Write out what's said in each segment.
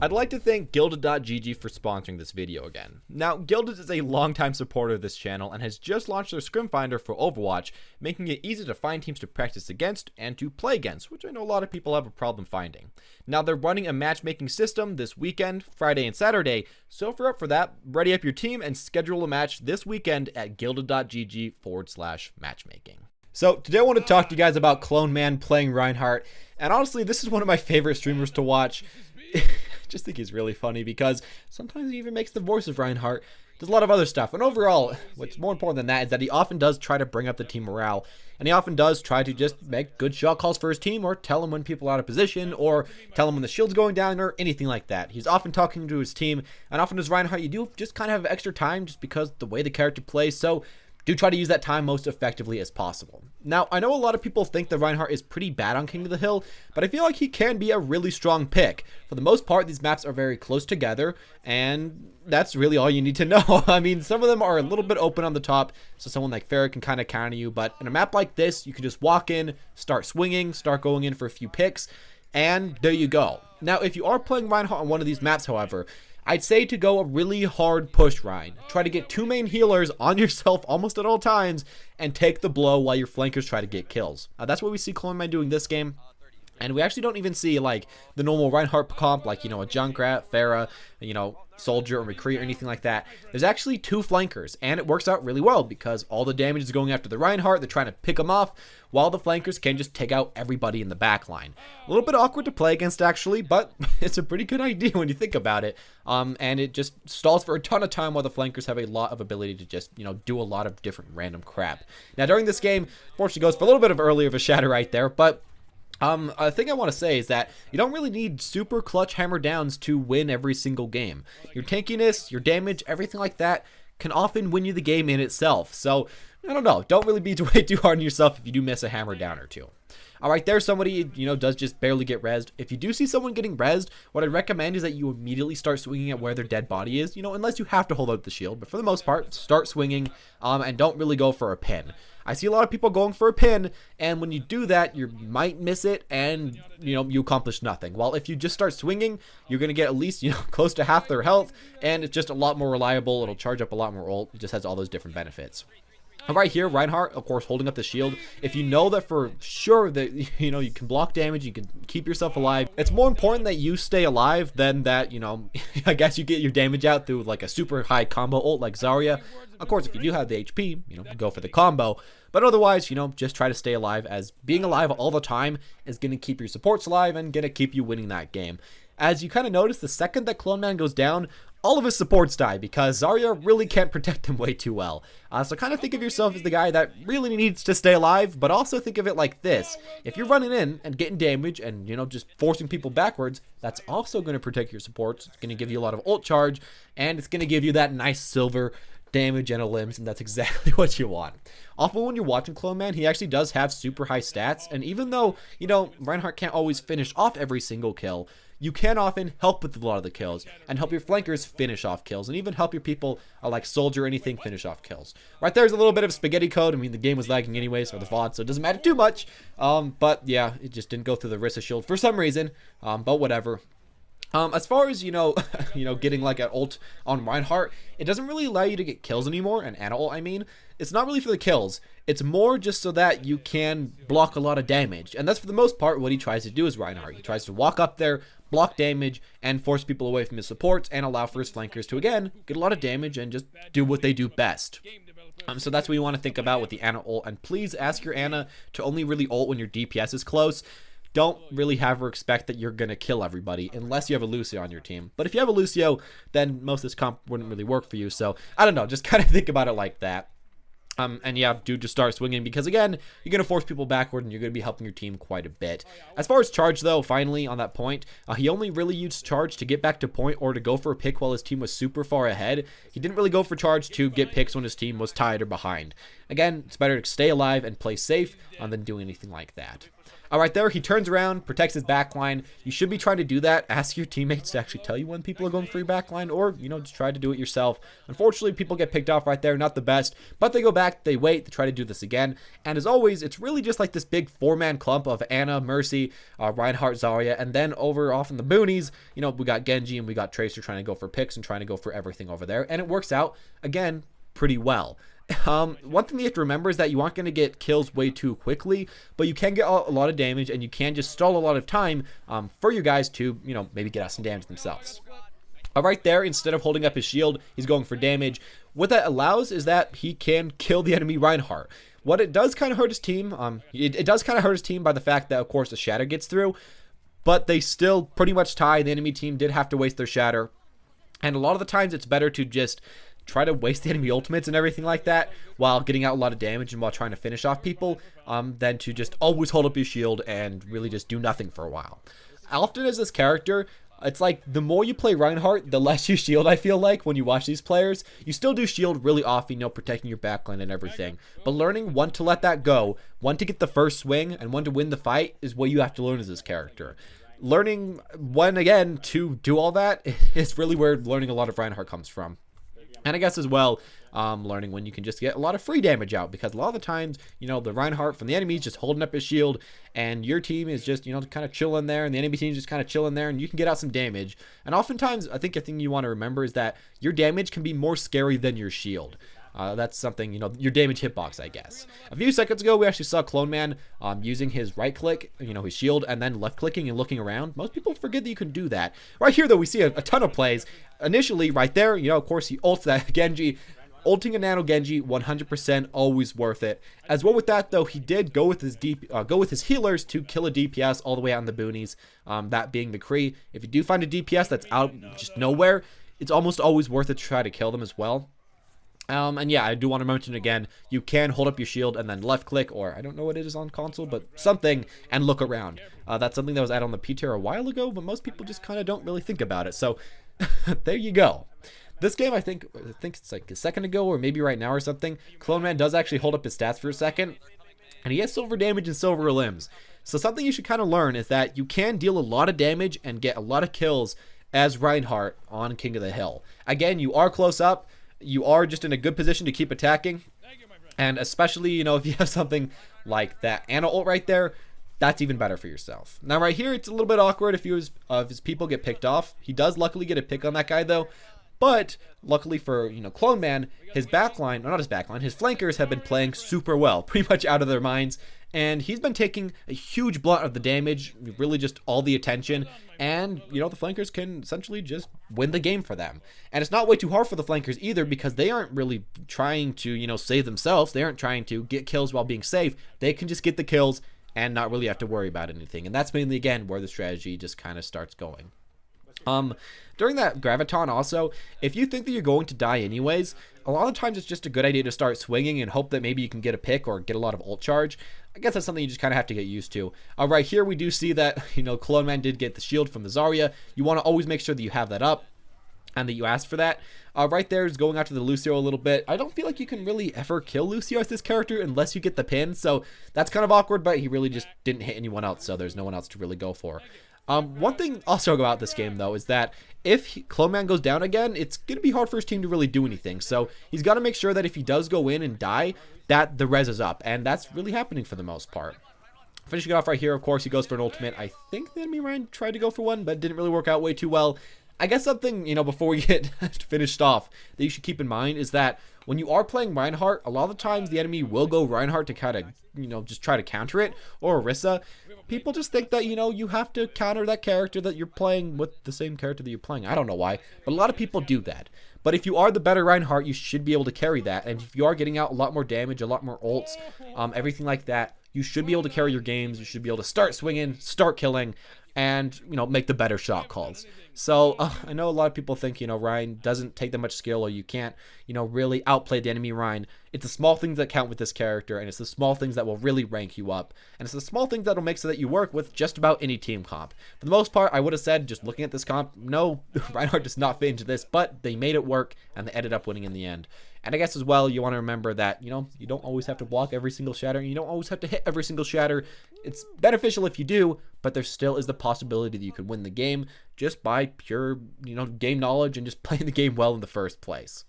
I'd like to thank Gildas.gg for sponsoring this video again. Now, Gildas is a longtime supporter of this channel and has just launched their scrim finder for Overwatch, making it easy to find teams to practice against and to play against, which I know a lot of people have a problem finding. Now, they're running a matchmaking system this weekend, Friday and Saturday, so if you're up for that, ready up your team and schedule a match this weekend at Gildas.gg/matchmaking. So today I want to talk to you guys about CLONEMAN playing Reinhardt, and honestly, this is one of my favorite streamers to watch. I just think he's really funny because sometimes he even makes the voice of Reinhardt, does a lot of other stuff, and overall, what's more important than that is that he often does try to bring up the team morale, and he often does try to just make good shot calls for his team, or tell him when people are out of position, or tell him when the shield's going down, or anything like that. He's often talking to his team, and often as Reinhardt, you do just kind of have extra time just because the way the character plays, so do try to use that time most effectively as possible. Now, I know a lot of people think that Reinhardt is pretty bad on King of the Hill, but I feel like he can be a really strong pick. For the most part, these maps are very close together, and that's really all you need to know. I mean, some of them are a little bit open on the top, so someone like Farrah can kind of counter you, but in a map like this, you can just walk in, start swinging, start going in for a few picks, and there you go. Now, if you are playing Reinhardt on one of these maps, however, I'd say to go a really hard push, Rein. Try to get 2 main healers on yourself almost at all times and take the blow while your flankers try to get kills. That's what we see CLONEMAN doing this game. And we actually don't even see like the normal Reinhardt comp, like, you know, a Junkrat, Farrah, you know, Soldier or McCree or anything like that. There's actually 2 flankers, and it works out really well because all the damage is going after the Reinhardt. They're trying to pick them off, while the flankers can just take out everybody in the back line. A little bit awkward to play against, actually, but it's a pretty good idea when you think about it. And it just stalls for a ton of time while the flankers have a lot of ability to just, you know, do a lot of different random crap. Now, during this game, unfortunately goes for a little bit of earlier of a shatter right there, but a thing I want to say is that you don't really need super clutch hammer downs to win every single game. Your tankiness, your damage, everything like that can often win you the game in itself. So, I don't know. Don't really be way too hard on yourself if you do miss a hammer down or two. Alright, there's somebody, you know, does just barely get rezzed. If you do see someone getting rezzed, what I'd recommend is that you immediately start swinging at where their dead body is, you know, unless you have to hold out the shield. But for the most part, start swinging, and don't really go for a pin. I see a lot of people going for a pin, and when you do that, you might miss it, and, you know, you accomplish nothing. While if you just start swinging, you're going to get at least, you know, close to half their health, and it's just a lot more reliable. It'll charge up a lot more ult. It just has all those different benefits. Right here, Reinhardt, of course, holding up the shield. If you know that for sure that, you know, you can block damage, you can keep yourself alive, it's more important that you stay alive than that, you know, I guess you get your damage out through like a super high combo ult like Zarya. Of course, if you do have the HP, you know, go for the combo. But otherwise, you know, just try to stay alive, as being alive all the time is going to keep your supports alive and going to keep you winning that game. As you kind of notice, the second that CLONEMAN goes down, all of his supports die because Zarya really can't protect him way too well. So kind of think of yourself as the guy that really needs to stay alive, but also think of it like this. If you're running in and getting damage and, you know, just forcing people backwards, that's also going to protect your supports. It's going to give you a lot of ult charge, and it's going to give you that nice silver damage and a limbs, and that's exactly what you want. Often when you're watching CLONEMAN, he actually does have super high stats, and even though, you know, Reinhardt can't always finish off every single kill, you can often help with a lot of the kills, and help your flankers finish off kills, and even help your people like Soldier or anything finish off kills. Right there's a little bit of spaghetti code. I mean, the game was lagging anyways, or the VOD, so it doesn't matter too much. But yeah, it just didn't go through the Rissa shield for some reason, but whatever. As far as, you know, getting like an ult on Reinhardt, it doesn't really allow you to get kills anymore, an Ana ult, I mean. It's not really for the kills. It's more just so that you can block a lot of damage. And that's for the most part what he tries to do is Reinhardt. He tries to walk up there, block damage, and force people away from his supports, and allow for his flankers to, again, get a lot of damage and just do what they do best. So that's what you want to think about with the Ana ult. And please ask your Ana to only really ult when your DPS is close. Don't really have her expect that you're going to kill everybody unless you have a Lucio on your team. But if you have a Lucio, then most of this comp wouldn't really work for you. So, I don't know. Just kind of think about it like that. And yeah, do just start swinging because, again, you're going to force people backward and you're going to be helping your team quite a bit. As far as charge, though, finally, on that point, he only really used charge to get back to point or to go for a pick while his team was super far ahead. He didn't really go for charge to get picks when his team was tied or behind. Again, it's better to stay alive and play safe than doing anything like that. All right, there he turns around, protects his backline. You should be trying to do that. Ask your teammates to actually tell you when people are going for your backline, or just try to do it yourself. Unfortunately, people get picked off right there, not the best, but they go back, they wait, they try to do this again. And as always, it's really just like this big 4-man clump of Ana, Mercy, Reinhardt, Zarya, and then over off in the boonies, we got Genji and we got Tracer trying to go for picks and trying to go for everything over there, and it works out again pretty well. One thing you have to remember is that you aren't going to get kills way too quickly, but you can get a lot of damage, and you can just stall a lot of time for your guys to maybe get out some damage themselves. Right there, instead of holding up his shield, he's going for damage. What that allows is that he can kill the enemy Reinhardt. What it does kind of hurt his team, it does kind of hurt his team by the fact that, of course, the shatter gets through, but they still pretty much tie. The enemy team did have to waste their shatter, and a lot of the times it's better to just try to waste the enemy ultimates and everything like that while getting out a lot of damage and while trying to finish off people than to just always hold up your shield and really just do nothing for a while. Often as this character, it's like the more you play Reinhardt, the less you shield, I feel like, when you watch these players. You still do shield really often, protecting your backline and everything. But learning when to let that go, when to get the first swing, and when to win the fight is what you have to learn as this character. Learning when, again, to do all that is really where learning a lot of Reinhardt comes from. And I guess as well, learning when you can just get a lot of free damage out, because a lot of the times, the Reinhardt from the enemy is just holding up his shield, and your team is just, kind of chilling there, and the enemy team is just kind of chilling there, and you can get out some damage. And oftentimes, I think a thing you want to remember is that your damage can be more scary than your shield. That's something, your damage hitbox, I guess. A few seconds ago, we actually saw CLONEMAN using his right click, his shield, and then left clicking and looking around. Most people forget that you can do that. Right here, though, we see a ton of plays. Initially, right there, of course, he ults that Genji. Ulting a Nano Genji, 100% always worth it. As well with that, though, he did go with his healers to kill a DPS all the way out in the boonies, that being the Kree. If you do find a DPS that's out just nowhere, it's almost always worth it to try to kill them as well. And yeah, I do want to mention again, you can hold up your shield and then left click, or I don't know what it is on console, but something, and look around. That's something that was added on the P tier a while ago, but most people just kind of don't really think about it. So there you go. This game, I think it's like a second ago, or maybe right now or something, CLONEMAN does actually hold up his stats for a second, and he has silver damage and silver limbs. So something you should kind of learn is that you can deal a lot of damage and get a lot of kills as Reinhardt on King of the Hill. Again, you are close up. You are just in a good position to keep attacking, and especially, if you have something like that Ana ult right there, that's even better for yourself. Now right here, it's a little bit awkward if his people get picked off. He does luckily get a pick on that guy though, but luckily for CLONEMAN, his backline, or not his backline, his flankers have been playing super well, pretty much out of their minds. And he's been taking a huge blunt of the damage, really just all the attention, and, the flankers can essentially just win the game for them. And it's not way too hard for the flankers either, because they aren't really trying to, save themselves. They aren't trying to get kills while being safe. They can just get the kills and not really have to worry about anything. And that's mainly, again, where the strategy just kind of starts going. During that Graviton also, if you think that you're going to die anyways, a lot of times it's just a good idea to start swinging and hope that maybe you can get a pick or get a lot of ult charge. I guess that's something you just kind of have to get used to. Right here we do see that, CLONEMAN did get the shield from the Zarya. You want to always make sure that you have that up and that you ask for that. Right there is going after the Lucio a little bit. I don't feel like you can really ever kill Lucio as this character unless you get the pin, so that's kind of awkward, but he really just didn't hit anyone else, so there's no one else to really go for. One thing also about this game, though, is that if CLONEMAN goes down again, it's going to be hard for his team to really do anything. So he's got to make sure that if he does go in and die, that the res is up. And that's really happening for the most part. Finishing off right here, of course, he goes for an ultimate. I think the enemy Ryan tried to go for one, but didn't really work out way too well. I guess something, before we get finished off, that you should keep in mind is that when you are playing Reinhardt, a lot of the times the enemy will go Reinhardt to kind of, just try to counter it, or Orisa. People just think that, you have to counter that character that you're playing with the same character that you're playing. I don't know why, but a lot of people do that. But if you are the better Reinhardt, you should be able to carry that. And if you are getting out a lot more damage, a lot more ults, everything like that, you should be able to carry your games. You should be able to start swinging, start killing, and, make the better shot calls. So I know a lot of people think, Rein doesn't take that much skill, or you can't, really outplay the enemy Rein. It's the small things that count with this character, and it's the small things that will really rank you up. And it's the small things that will make so that you work with just about any team comp. For the most part, I would have said, just looking at this comp, no, Reinhardt does not fit into this, but they made it work, and they ended up winning in the end. And I guess as well, you want to remember that, you know, you don't always have to block every single shatter, and you don't always have to hit every single shatter. It's beneficial if you do, but there still is the possibility that you could win the game just by pure, you know, game knowledge and just playing the game well in the first place.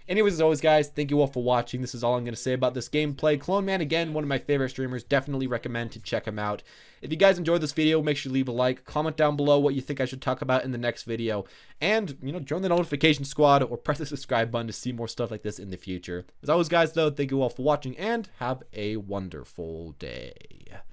Anyways, as always, guys, thank you all for watching. This is all I'm going to say about this gameplay. CLONEMAN, again, one of my favorite streamers. Definitely recommend to check him out. If you guys enjoyed this video, make sure you leave a like. Comment down below what you think I should talk about in the next video. And, you know, join the notification squad or press the subscribe button to see more stuff like this in the future. As always, guys, though, thank you all for watching and have a wonderful day.